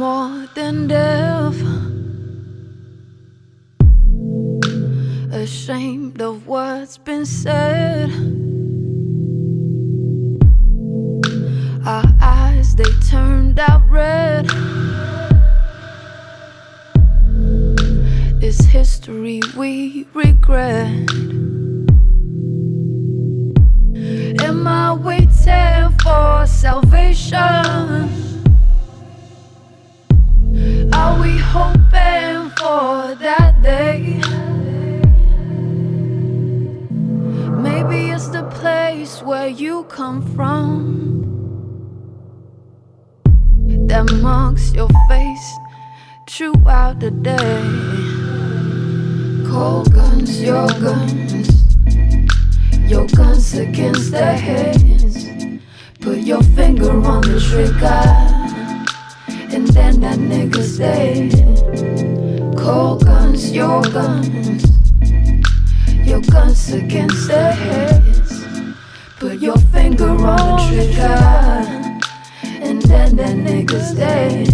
more than death. Ashamed of what's been said. Our eyes, they turned out red. It's history we regret. Am I waiting for salvation? Are we hoping for that day? Maybe it's the place where you come from that marks your face throughout the day. Cold guns, your guns against their heads. Put your finger on the trigger, and then that nigga's dead. Cold guns, your guns against their heads. Put your finger on the trigger, and then that nigga's dead.